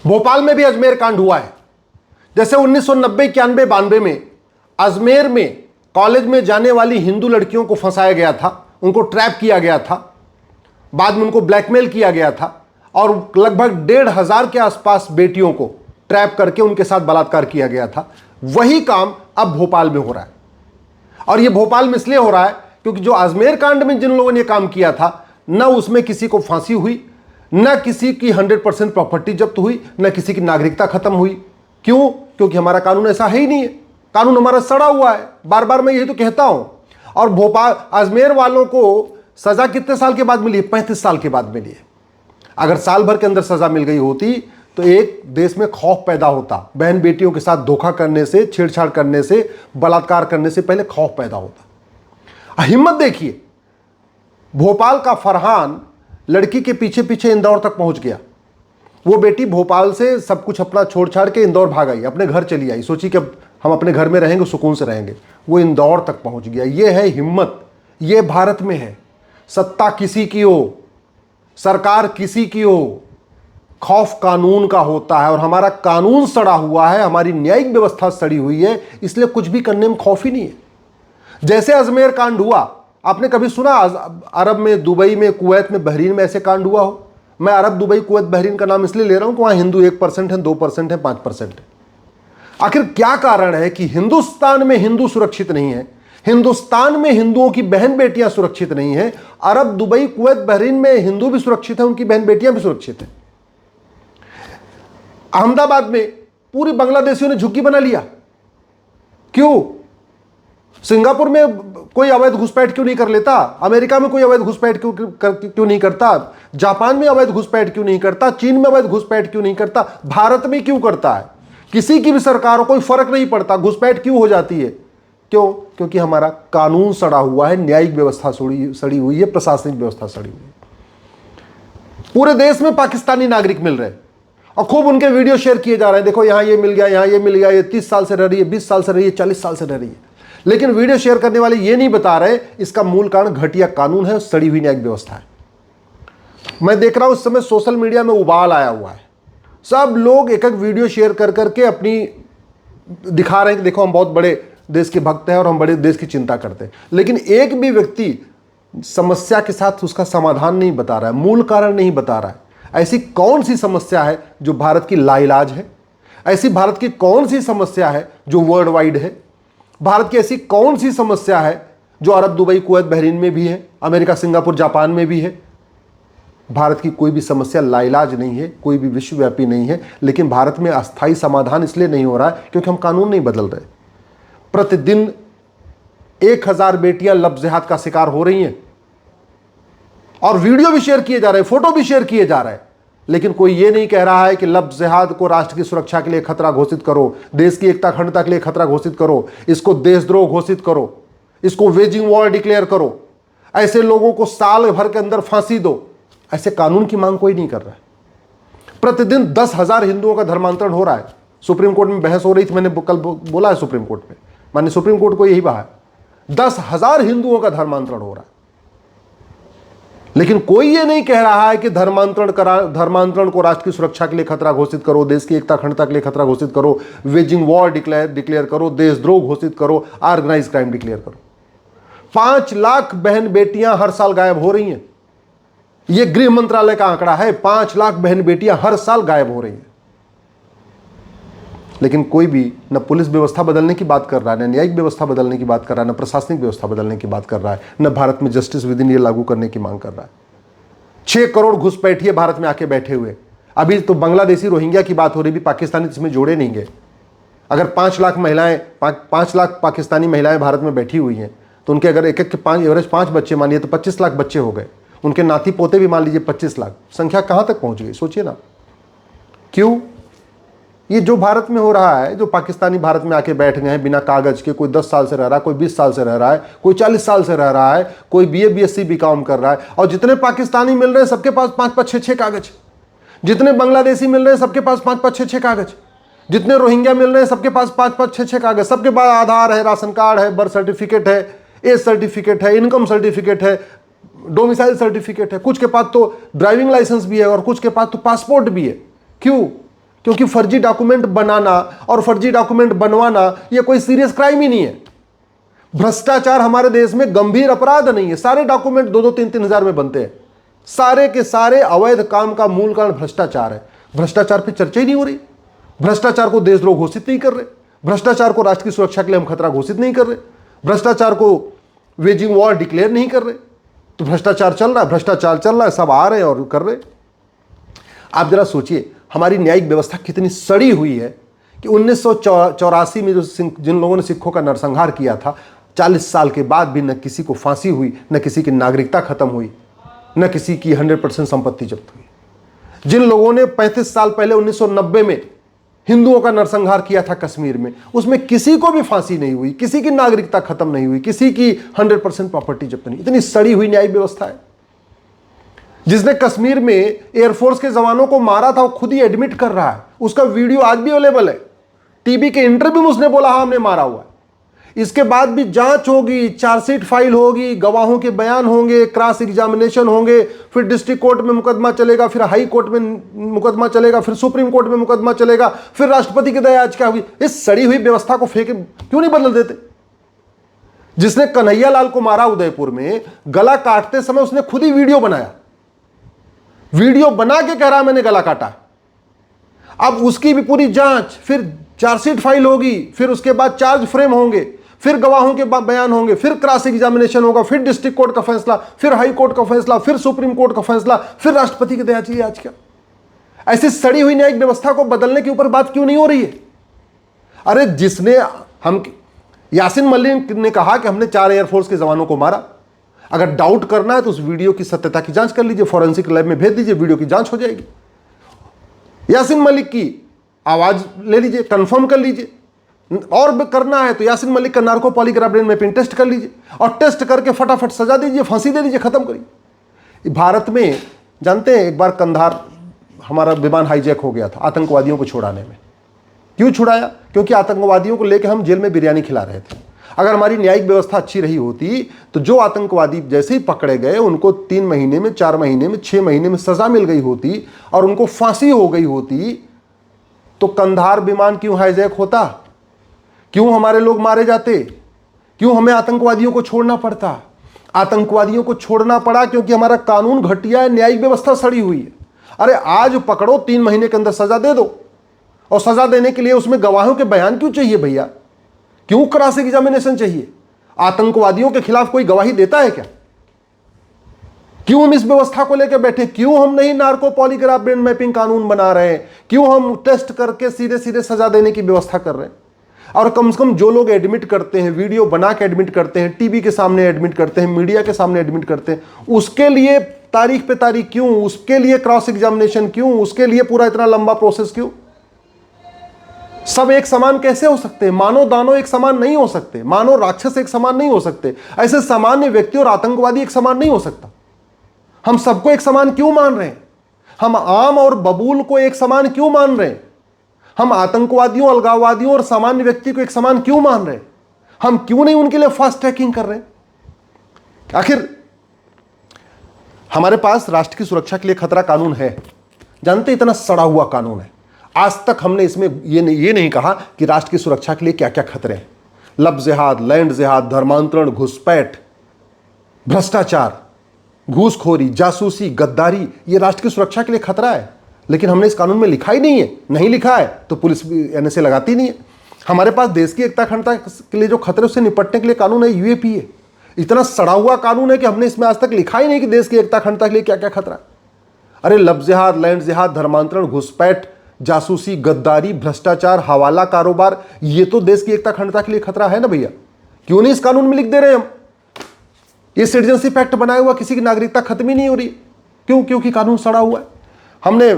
भोपाल में भी अजमेर कांड हुआ है। जैसे 1990, 91, 92 में अजमेर में कॉलेज में जाने वाली हिंदू लड़कियों को फंसाया गया था, उनको ट्रैप किया गया था, बाद में उनको ब्लैकमेल किया गया था और लगभग 1,500 के आसपास बेटियों को ट्रैप करके उनके साथ बलात्कार किया गया था। वही काम अब भोपाल में हो रहा है। और यह भोपाल में इसलिए हो रहा है क्योंकि जो अजमेर कांड में जिन लोगों ने काम किया था, न उसमें किसी को फांसी हुई, न किसी की 100% प्रॉपर्टी जब्त हुई, न किसी की नागरिकता खत्म हुई। क्यों? क्योंकि हमारा कानून ऐसा है ही नहीं है। कानून हमारा सड़ा हुआ है। बार बार मैं यही तो कहता हूं। और भोपाल अजमेर वालों को सजा कितने साल के बाद मिली है? 35 साल के बाद मिली है। अगर साल भर के अंदर सजा मिल गई होती तो एक देश में खौफ पैदा होता। बहन बेटियों के साथ धोखा करने से, छेड़छाड़ करने से, बलात्कार करने से पहले खौफ पैदा होता। हिम्मत देखिए, भोपाल का फरहान लड़की के पीछे पीछे इंदौर तक पहुंच गया। वो बेटी भोपाल से सब कुछ अपना छोड़ छाड़ के इंदौर भाग आई, अपने घर चली आई, सोची कि अब हम अपने घर में रहेंगे, सुकून से रहेंगे। वो इंदौर तक पहुंच गया। ये है हिम्मत। ये भारत में है। सत्ता किसी की हो, सरकार किसी की हो, खौफ कानून का होता है। और हमारा कानून सड़ा हुआ है, हमारी न्यायिक व्यवस्था सड़ी हुई है, इसलिए कुछ भी करने में खौफ ही नहीं है। जैसे अजमेर कांड हुआ, आपने कभी सुना अरब में, दुबई में, कुवैत में, बहरीन में ऐसे कांड हुआ हो? मैं अरब, दुबई, कुवैत, बहरीन का नाम इसलिए ले रहा हूं कि वहां हिंदू 1% है, 2% है, 5% है। आखिर क्या कारण है कि हिंदुस्तान में हिंदू सुरक्षित नहीं है, हिंदुस्तान में हिंदुओं की बहन बेटियां सुरक्षित नहीं है, अरब, दुबई, कुवैत, बहरीन में हिंदू भी सुरक्षित है, उनकी बहन बेटियां भी सुरक्षित है। अहमदाबाद में पूरी बांग्लादेशियों ने झुग्गी बना लिया। क्यों? सिंगापुर में कोई अवैध घुसपैठ क्यों नहीं कर लेता? अमेरिका में कोई अवैध घुसपैठ क्यों नहीं करता? जापान में अवैध घुसपैठ क्यों नहीं करता? चीन में अवैध घुसपैठ क्यों नहीं करता? भारत में क्यों करता है? किसी की भी सरकार को कोई फर्क नहीं पड़ता, घुसपैठ क्यों हो जाती है? क्यों? क्योंकि हमारा कानून सड़ा हुआ है, न्यायिक व्यवस्था सड़ी हुई है, प्रशासनिक व्यवस्था सड़ी हुई है। पूरे देश में पाकिस्तानी नागरिक मिल रहे हैं और खूब उनके वीडियो शेयर किए जा रहे हैं। देखो यहां ये मिल गया, यहां ये मिल गया, ये 30 साल से रह रही है, 20 साल से रही है, 40 साल से रह रही है। लेकिन वीडियो शेयर करने वाले ये नहीं बता रहे इसका मूल कारण घटिया कानून है, सड़ी हुई न्यायिक व्यवस्था है। मैं देख रहा हूं इस समय सोशल मीडिया में उबाल आया हुआ है। सब लोग एक एक वीडियो शेयर कर करके अपनी दिखा रहे हैं कि देखो हम बहुत बड़े देश के भक्त हैं और हम बड़े देश की चिंता करते हैं। लेकिन एक भी व्यक्ति समस्या के साथ उसका समाधान नहीं बता रहा है, मूल कारण नहीं बता रहा है। ऐसी कौन सी समस्या है जो भारत की लाइलाज है? ऐसी भारत की कौन सी समस्या है जो वर्ल्ड वाइड है? भारत की ऐसी कौन सी समस्या है जो अरब, दुबई, कुवैत, बहरीन में भी है, अमेरिका, सिंगापुर, जापान में भी है? भारत की कोई भी समस्या लाइलाज नहीं है, कोई भी विश्वव्यापी नहीं है। लेकिन भारत में अस्थायी समाधान इसलिए नहीं हो रहा है क्योंकि हम कानून नहीं बदल रहे। प्रतिदिन 1000 बेटियां लव जिहाद का शिकार हो रही हैं और वीडियो भी शेयर किए जा रहे हैं, फोटो भी शेयर किए जा रहे हैं। लेकिन कोई ये नहीं कह रहा है कि लव जिहाद को राष्ट्र की सुरक्षा के लिए खतरा घोषित करो, देश की एकता अखंडता के लिए खतरा घोषित करो, इसको देशद्रोह घोषित करो, इसको वेजिंग वॉर डिक्लेयर करो, ऐसे लोगों को साल भर के अंदर फांसी दो। ऐसे कानून की मांग कोई नहीं कर रहा है। प्रतिदिन 10,000 हिंदुओं का धर्मांतरण हो रहा है। सुप्रीम कोर्ट में बहस हो रही थी, मैंने कल बोला है सुप्रीम कोर्ट में, माननीय सुप्रीम कोर्ट को यही कहा है, 10,000 हिंदुओं का धर्मांतरण हो रहा है। लेकिन कोई ये नहीं कह रहा है कि धर्मांतरण को राष्ट्र की सुरक्षा के लिए खतरा घोषित करो, देश की एकता अखंडता के लिए खतरा घोषित करो, वेजिंग वॉर डिक्लेयर करो, देशद्रोह घोषित करो, ऑर्गेनाइज क्राइम डिक्लेयर करो। 5 लाख बहन बेटियां हर साल गायब हो रही हैं। यह गृह मंत्रालय का आंकड़ा है। 5 लाख बहन बेटियां हर साल गायब हो रही हैं। लेकिन कोई भी न पुलिस व्यवस्था बदलने की बात कर रहा है, न न्यायिक व्यवस्था बदलने की बात कर रहा है, न प्रशासनिक व्यवस्था बदलने की बात कर रहा है, न भारत में जस्टिस विद इन ये लागू करने की मांग कर रहा है। 6 करोड़ घुसपैठिए भारत में आके बैठे हुए। अभी तो बांग्लादेशी रोहिंग्या की बात हो रही, भी पाकिस्तानी इसमें जोड़े नहीं गए। अगर 5 लाख महिलाएं, 5 लाख पाकिस्तानी महिलाएं भारत में बैठी हुई हैं तो उनके अगर एक के 5 एवरेज 5 बच्चे मानिए तो 25 लाख बच्चे हो गए। उनके नाती पोते भी मान लीजिए 25 लाख। संख्या कहां तक पहुंच गई सोचिए ना। क्यों? ये जो भारत में हो रहा है, जो पाकिस्तानी भारत में आके बैठ गए हैं बिना कागज के, कोई 10 साल से रह रहा है, कोई 20 साल से रह रहा है, कोई 40 साल से रह रहा है, कोई BA BSc BCom कर रहा है, और जितने पाकिस्तानी मिल रहे हैं सबके पास 5-5 6-6 कागज, जितने बांग्लादेशी मिल रहे हैं सबके पास 5-5 6-6 कागज, जितने रोहिंग्या मिल रहे हैं सबके पास 5-5 6-6 कागज, सबके पास आधार है, राशन कार्ड है, बर्थ सर्टिफिकेट है, एज सर्टिफिकेट है, इनकम सर्टिफिकेट है, डोमिसाइल सर्टिफिकेट है, कुछ के पास तो ड्राइविंग लाइसेंस भी है और कुछ के पास तो पासपोर्ट भी है। क्यों? क्योंकि फर्जी डॉक्यूमेंट बनाना और फर्जी डॉक्यूमेंट बनवाना यह कोई सीरियस क्राइम ही नहीं है। भ्रष्टाचार हमारे देश में गंभीर अपराध नहीं है। सारे डॉक्यूमेंट 2-3 हजार में बनते हैं। सारे के सारे अवैध काम का मूल कारण भ्रष्टाचार है। भ्रष्टाचार पे चर्चा ही नहीं हो रही। भ्रष्टाचार को देशद्रोह घोषित नहीं कर रहे, भ्रष्टाचार को राष्ट्र की सुरक्षा के लिए हम खतरा घोषित नहीं कर रहे, भ्रष्टाचार को वेजिंग वॉर डिक्लेयर नहीं कर रहे। तो भ्रष्टाचार चल रहा है, भ्रष्टाचार चल रहा है, सब आ रहे हैं और कर रहे। आप जरा सोचिए हमारी न्यायिक व्यवस्था कितनी सड़ी हुई है कि 1984 में जो जिन लोगों ने सिखों का नरसंहार किया था, 40 साल के बाद भी न किसी को फांसी हुई, न किसी की नागरिकता खत्म हुई, न किसी की 100% संपत्ति जब्त हुई। जिन लोगों ने 35 साल पहले 1990 में हिंदुओं का नरसंहार किया था कश्मीर में, उसमें किसी को भी फांसी नहीं हुई, किसी की नागरिकता खत्म नहीं हुई, किसी की 100% प्रॉपर्टी जब्त नहीं। इतनी सड़ी हुई न्यायिक व्यवस्था है। जिसने कश्मीर में एयरफोर्स के जवानों को मारा था वो खुद ही एडमिट कर रहा है, उसका वीडियो आज भी अवेलेबल है। टीवी के इंटरव्यू में उसने बोला हाँ हमने मारा हुआ है। इसके बाद भी जांच होगी, चार्जशीट फाइल होगी, गवाहों के बयान होंगे, क्रॉस एग्जामिनेशन होंगे, फिर डिस्ट्रिक्ट कोर्ट में मुकदमा चलेगा, फिर हाई कोर्ट में मुकदमा चलेगा, फिर सुप्रीम कोर्ट में मुकदमा चलेगा, फिर राष्ट्रपति की दया याचिका होगी। इस सड़ी हुई व्यवस्था को फेंके क्यों नहीं बदल देते? जिसने कन्हैया लाल को मारा उदयपुर में, गला काटते समय उसने खुद ही वीडियो बनाया, वीडियो बना के कह रहा मैंने गला काटा। अब उसकी भी पूरी जांच, फिर चार्जशीट फाइल होगी, फिर उसके बाद चार्ज फ्रेम होंगे, फिर गवाहों के बयान होंगे, फिर क्रॉस एग्जामिनेशन होगा, फिर डिस्ट्रिक्ट कोर्ट का फैसला, फिर हाई कोर्ट का फैसला, फिर सुप्रीम कोर्ट का फैसला, फिर राष्ट्रपति की दया याचिका। ऐसी सड़ी हुई न्यायिक व्यवस्था को बदलने के ऊपर बात क्यों नहीं हो रही है? अरे जिसने यासीन मलिक ने कहा कि हमने 4 एयरफोर्स के जवानों को मारा। अगर डाउट करना है तो उस वीडियो की सत्यता की जांच कर लीजिए, फॉरेंसिक लैब में भेज दीजिए, वीडियो की जांच हो जाएगी। यासीन मलिक की आवाज ले लीजिए, कंफर्म कर लीजिए, और करना है तो यासीन मलिक का narco polygraph brain mapping test कर लीजिए और टेस्ट करके फटाफट सजा दीजिए, फांसी दे दीजिए, खत्म करिए। भारत में जानते हैं एक बार कंधार हमारा विमान हाईजैक हो गया था आतंकवादियों को छुड़ाने में। क्यों छुड़ाया? क्योंकि आतंकवादियों को लेकर हम जेल में बिरयानी खिला रहे थे। अगर हमारी न्यायिक व्यवस्था अच्छी रही होती तो जो आतंकवादी जैसे ही पकड़े गए उनको 3 महीने में, 4 महीने में, 6 महीने में सजा मिल गई होती और उनको फांसी हो गई होती, तो कंधार विमान क्यों हाईजैक होता? क्यों हमारे लोग मारे जाते? क्यों हमें आतंकवादियों को छोड़ना पड़ता? आतंकवादियों को छोड़ना पड़ा क्योंकि हमारा कानून घटिया है, न्यायिक व्यवस्था सड़ी हुई है। अरे आज पकड़ो, 3 महीने के अंदर सजा दे दो, और सजा देने के लिए उसमें गवाहों के बयान क्यों चाहिए भैया? क्यों क्रॉस एग्जामिनेशन चाहिए? आतंकवादियों के खिलाफ कोई गवाही देता है क्या? क्यों हम इस व्यवस्था को लेकर बैठे? क्यों हम नहीं नार्को पॉलीग्राफ ब्रेन मैपिंग कानून बना रहे हैं? क्यों हम टेस्ट करके सीधे सीधे सजा देने की व्यवस्था कर रहे हैं? और कम से कम जो लोग एडमिट करते हैं, वीडियो बना के एडमिट करते हैं, टीवी के सामने एडमिट करते हैं, मीडिया के सामने एडमिट करते हैं, उसके लिए तारीख पे तारीख क्यों? उसके लिए क्रॉस एग्जामिनेशन क्यों? उसके लिए पूरा इतना लंबा प्रोसेस क्यों? सब एक समान कैसे हो सकते हैं? मानव दानव एक समान नहीं हो सकते, मानव राक्षस एक समान नहीं हो सकते, ऐसे सामान्य व्यक्ति और आतंकवादी एक समान नहीं हो सकता। हम सबको एक समान क्यों मान रहे हैं? हम आम और बबूल को एक समान क्यों मान रहे हैं? हम आतंकवादियों, अलगाववादियों और सामान्य व्यक्ति को एक समान क्यों मान रहे हैं? हम क्यों नहीं उनके लिए फास्ट ट्रैकिंग कर रहे हैं? आखिर हमारे पास राष्ट्र की सुरक्षा के लिए खतरा कानून है, जानते इतना सड़ा हुआ कानून है। आज तक हमने इसमें ये नहीं कहा कि राष्ट्र की सुरक्षा के लिए क्या क्या खतरे हैं। लब जिहाद, लैंड जिहाद, धर्मांतरण, घुसपैठ, भ्रष्टाचार, घूसखोरी, जासूसी, गद्दारी, ये राष्ट्र की सुरक्षा के लिए खतरा है, लेकिन हमने इस कानून में लिखा ही नहीं है। नहीं लिखा है तो पुलिस भी एनएसए लगाती नहीं है। हमारे पास देश की एकता अखंडता के लिए जो खतरे उससे निपटने के लिए कानून है, यूएपीए। इतना सड़ा हुआ कानून है कि हमने इसमें आज तक लिखा ही नहीं कि देश की एकता अखंडता के लिए क्या क्या खतरा है। अरे लब जिहाद, लैंड जिहाद, धर्मांतरण, घुसपैठ, जासूसी, गद्दारी, भ्रष्टाचार, हवाला कारोबार, ये तो देश की एकता अखंडता के लिए खतरा है ना भैया। क्यों नहीं इस कानून में लिख दे रहे हम? ये सिटीजनशिप एक्ट बनाया हुआ, किसी की नागरिकता खत्म ही नहीं हो रही। क्यों? क्योंकि कानून सड़ा हुआ है। हमने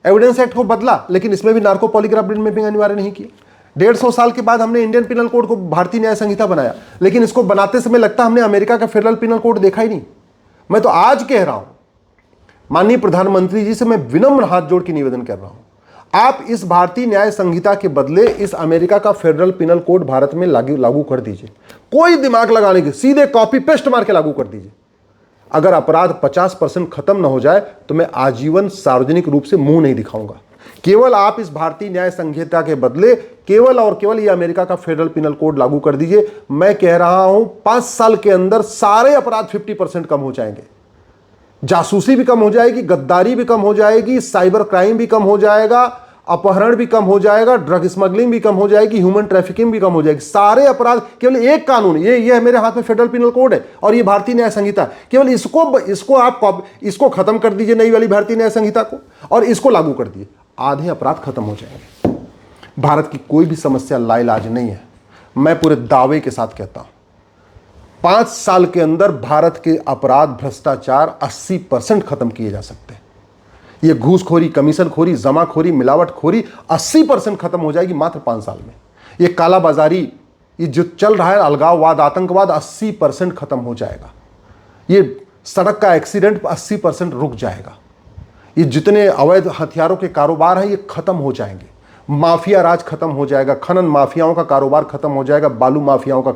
एविडेंस एक्ट को बदला, लेकिन इसमें भी नार्को पॉलीग्राफ ब्रेन मैपिंग अनिवार्य नहीं किया। 150 साल के बाद हमने इंडियन पिनल कोड को भारतीय न्याय संहिता बनाया, लेकिन इसको बनाते समय लगता हमने अमेरिका का फेडरल पिनल कोड देखा ही नहीं। मैं तो आज कह रहा हूं, माननीय प्रधानमंत्री जी से मैं विनम्र हाथ जोड़ के निवेदन कर रहा हूं, आप इस भारतीय न्याय संहिता के बदले इस अमेरिका का फेडरल पिनल कोड भारत में लागू कर दीजिए। कोई दिमाग लगाने की, सीधे कॉपी पेस्ट मार के लागू कर दीजिए। अगर अपराध 50% खत्म ना हो जाए तो मैं आजीवन सार्वजनिक रूप से मुंह नहीं दिखाऊंगा। केवल आप इस भारतीय न्याय संहिता के बदले केवल और केवल ये अमेरिका का फेडरल पिनल कोड लागू कर दीजिए। मैं कह रहा हूं 5 साल के अंदर सारे अपराध 50% कम हो जाएंगे। जासूसी भी कम हो जाएगी, गद्दारी भी कम हो जाएगी, साइबर क्राइम भी कम हो जाएगा, अपहरण भी कम हो जाएगा, ड्रग स्मगलिंग भी कम हो जाएगी, ह्यूमन ट्रैफिकिंग भी कम हो जाएगी। सारे अपराध केवल एक कानून, ये मेरे हाथ में फेडरल पिनल कोड है और ये भारतीय न्याय संहिता, केवल इसको खत्म कर दीजिए, नई वाली भारतीय न्याय संहिता को, और इसको लागू कर दिए, आधे अपराध खत्म हो जाएंगे। भारत की कोई भी समस्या लाइलाज नहीं है। मैं पूरे दावे के साथ कहता हूं 5 साल के अंदर भारत के अपराध, भ्रष्टाचार 80% खत्म किए जा सकते हैं। ये घूसखोरी, कमीशनखोरी, जमाखोरी, मिलावटखोरी 80% खत्म हो जाएगी मात्र 5 साल में। ये कालाबाजारी, ये जो चल रहा है अलगाववाद, आतंकवाद 80% खत्म हो जाएगा। ये सड़क का एक्सीडेंट 80% रुक जाएगा। ये जितने अवैध हथियारों के कारोबार हैं ये खत्म हो जाएंगे। माफिया राज खत्म हो जाएगा, खनन माफियाओं का कारोबार खत्म हो जाएगा, बालू माफियाओं का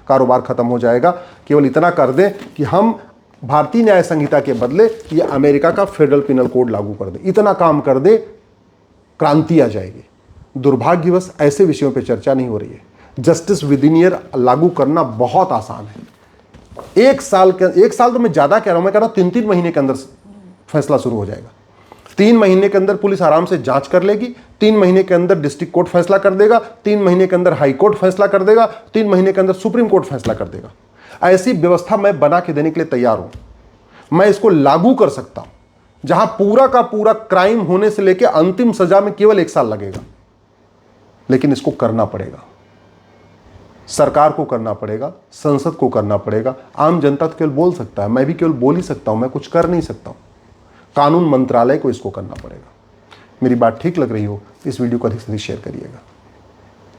कारोबार खत्म हो जाएगा। केवल इतना कर दें कि हम भारतीय न्याय संहिता के बदले ये अमेरिका का फेडरल पिनल कोड लागू कर दें। इतना काम कर दें, क्रांति आ जाएगी। दुर्भाग्यवश ऐसे विषयों पर चर्चा नहीं हो रही है। जस्टिस विद इन ईयर लागू करना बहुत आसान है। एक साल तो मैं ज्यादा कह रहा हूं, मैं कह रहा हूं 3-3 महीने के अंदर फैसला शुरू हो जाएगा। 3 महीने के अंदर पुलिस आराम से जांच कर लेगी, 3 महीने के अंदर डिस्ट्रिक्ट कोर्ट फैसला कर देगा, 3 महीने के अंदर हाई कोर्ट फैसला कर देगा, 3 महीने के अंदर सुप्रीम कोर्ट फैसला कर देगा। ऐसी व्यवस्था मैं बना के देने के लिए तैयार हूं। मैं इसको लागू कर सकता हूं जहां पूरा का पूरा क्राइम होने से लेकर अंतिम सजा में केवल 1 साल लगेगा। लेकिन इसको करना पड़ेगा, सरकार को करना पड़ेगा, संसद को करना पड़ेगा। आम जनता तो केवल बोल सकता है, मैं भी केवल बोल ही सकता हूं, मैं कुछ कर नहीं सकता हूं। कानून मंत्रालय को इसको करना पड़ेगा। मेरी बात ठीक लग रही हो इस वीडियो को अधिक से अधिक शेयर करिएगा।